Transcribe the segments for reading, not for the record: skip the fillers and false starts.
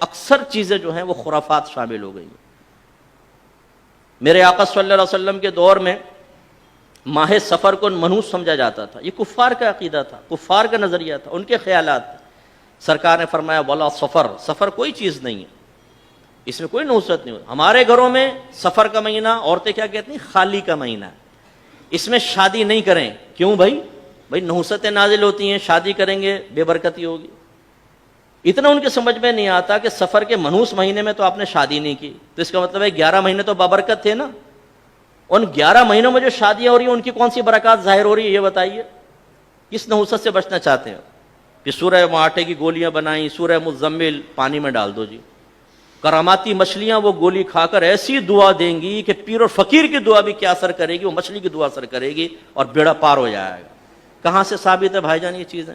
اکثر چیزیں جو ہیں وہ خرافات شامل ہو گئی ہیں۔ میرے آقا صلی اللہ علیہ وسلم کے دور میں ماہ سفر کو منحوس سمجھا جاتا تھا، یہ کفار کا عقیدہ تھا، کفار کا نظریہ تھا، ان کے خیالات تھے۔ سرکار نے فرمایا ولا سفر، سفر کوئی چیز نہیں ہے، اس میں کوئی نحوست نہیں ہوتی۔ ہمارے گھروں میں سفر کا مہینہ عورتیں کیا کہتی ہیں؟ خالی کا مہینہ ہے، اس میں شادی نہیں کریں۔ کیوں بھائی؟ نحوستیں نازل ہوتی ہیں، شادی کریں گے بے برکتی ہوگی۔ اتنا ان کے سمجھ میں نہیں آتا کہ سفر کے منحوس مہینے میں تو آپ نے شادی نہیں کی، تو اس کا مطلب ہے 11 مہینے تو بابرکت تھے نا۔ ان 11 مہینوں میں جو شادیاں ہو رہی ہیں ان کی کون سی برکات ظاہر ہو رہی ہے یہ بتائیے؟ کس نحوست سے بچنا چاہتے ہیں کہ سورہ معاٹے کی گولیاں بنائیں، سورہ مزمل پانی میں ڈال دو جی، کراماتی مچھلیاں وہ گولی کھا کر ایسی دعا دیں گی کہ پیر اور فقیر کی دعا بھی کیا اثر کرے گی، وہ مچھلی کی دعا اثر کرے گی اور بیڑا پار ہو جائے گا۔ کہاں سے ثابت ہے بھائی جان یہ چیزیں؟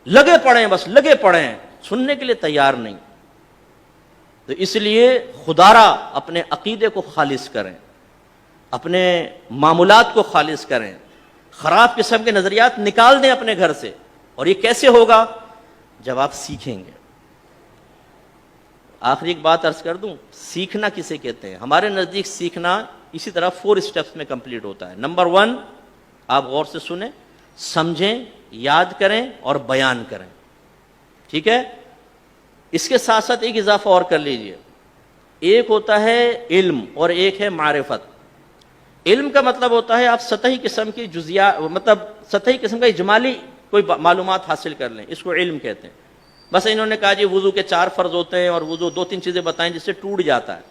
لگے پڑے ہیں، بس لگے پڑے ہیں، سننے کے لیے تیار نہیں۔ تو اس لیے خدارا اپنے عقیدے کو خالص کریں، اپنے معمولات کو خالص کریں، خراب قسم کے نظریات نکال دیں اپنے گھر سے۔ اور یہ کیسے ہوگا؟ جب آپ سیکھیں گے۔ آخری ایک بات عرض کر دوں، سیکھنا کسے کہتے ہیں؟ ہمارے نزدیک سیکھنا اسی طرح 4 اسٹیپس میں کمپلیٹ ہوتا ہے۔ نمبر 1، آپ غور سے سنیں، سمجھیں، یاد کریں اور بیان کریں، ٹھیک ہے؟ اس کے ساتھ ساتھ ایک اضافہ اور کر لیجئے، ایک ہوتا ہے علم اور ایک ہے معرفت۔ علم کا مطلب ہوتا ہے آپ سطحی قسم کی جزیات، مطلب سطحی قسم کا اجمالی کوئی معلومات حاصل کر لیں، اس کو علم کہتے ہیں۔ بس انہوں نے کہا جی وضو کے 4 فرض ہوتے ہیں اور وضو 2-3 چیزیں بتائیں جس سے ٹوٹ جاتا ہے،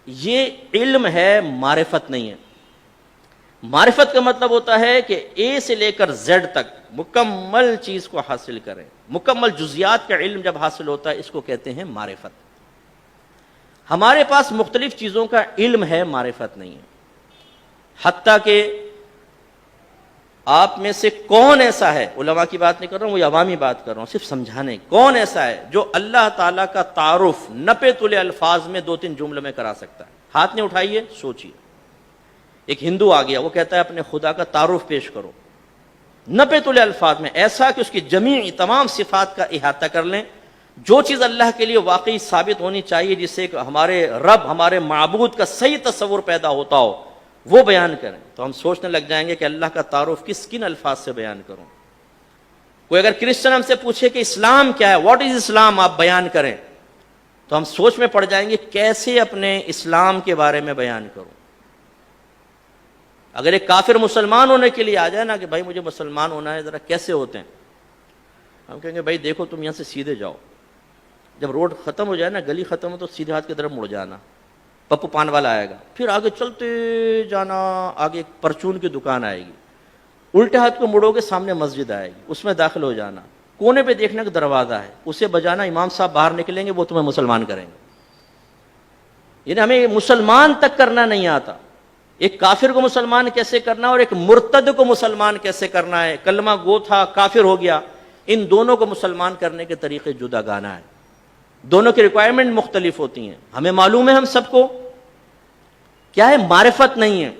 یہ علم ہے، معرفت نہیں ہے۔ معرفت کا مطلب ہوتا ہے کہ اے سے لے کر زیڈ تک مکمل چیز کو حاصل کریں، مکمل جزیات کا علم جب حاصل ہوتا ہے اس کو کہتے ہیں معرفت۔ ہمارے پاس مختلف چیزوں کا علم ہے، معرفت نہیں ہے۔ حتیٰ کہ آپ میں سے کون ایسا ہے، علماء کی بات نہیں کر رہا ہوں، وہ عوامی بات کر رہا ہوں، صرف سمجھانے، کون ایسا ہے جو اللہ تعالیٰ کا تعارف نپے تلے الفاظ میں 2-3 جملوں میں کرا سکتا ہے؟ ہاتھ نہیں اٹھائیے، سوچیے۔ ایک ہندو آ گیا، وہ کہتا ہے اپنے خدا کا تعارف پیش کرو نپے تلے الفاظ میں، ایسا کہ اس کی جمیع تمام صفات کا احاطہ کر لیں، جو چیز اللہ کے لیے واقعی ثابت ہونی چاہیے، جس سے ہمارے رب، ہمارے معبود کا صحیح تصور پیدا ہوتا ہو، وہ بیان کریں۔ تو ہم سوچنے لگ جائیں گے کہ اللہ کا تعارف کن الفاظ سے بیان کروں۔ کوئی اگر کرسچن ہم سے پوچھے کہ اسلام کیا ہے، واٹ از اسلام، آپ بیان کریں، تو ہم سوچ میں پڑ جائیں گے کیسے اپنے اسلام کے بارے میں بیان کروں۔ اگر ایک کافر مسلمان ہونے کے لیے آ جائے نا کہ بھائی مجھے مسلمان ہونا ہے، ذرا کیسے ہوتے ہیں، ہم کہیں گے بھائی دیکھو تم یہاں سے سیدھے جاؤ، جب روڈ ختم ہو جائے نا، گلی ختم ہو، تو سیدھے ہاتھ کی طرف مڑ جانا، پپو پان والا آئے گا، پھر آگے چلتے جانا، آگے ایک پرچون کی دکان آئے گی، الٹے ہاتھ کو مڑو گے، سامنے مسجد آئے گی، اس میں داخل ہو جانا، کونے پہ دیکھنے کا دروازہ ہے، اسے بجانا، امام صاحب باہر نکلیں گے، وہ تمہیں مسلمان کریں گے۔ یعنی ہمیں مسلمان تک کرنا نہیں آتا، ایک کافر کو مسلمان کیسے کرنا اور ایک مرتد کو مسلمان کیسے کرنا ہے، کلمہ گو تھا کافر ہو گیا، ان دونوں کو مسلمان کرنے کے طریقے جدا گانا ہے، دونوں کی ریکوائرمنٹ مختلف ہوتی ہیں۔ ہمیں معلوم ہے ہم سب کو کیا ہے، معرفت نہیں ہے۔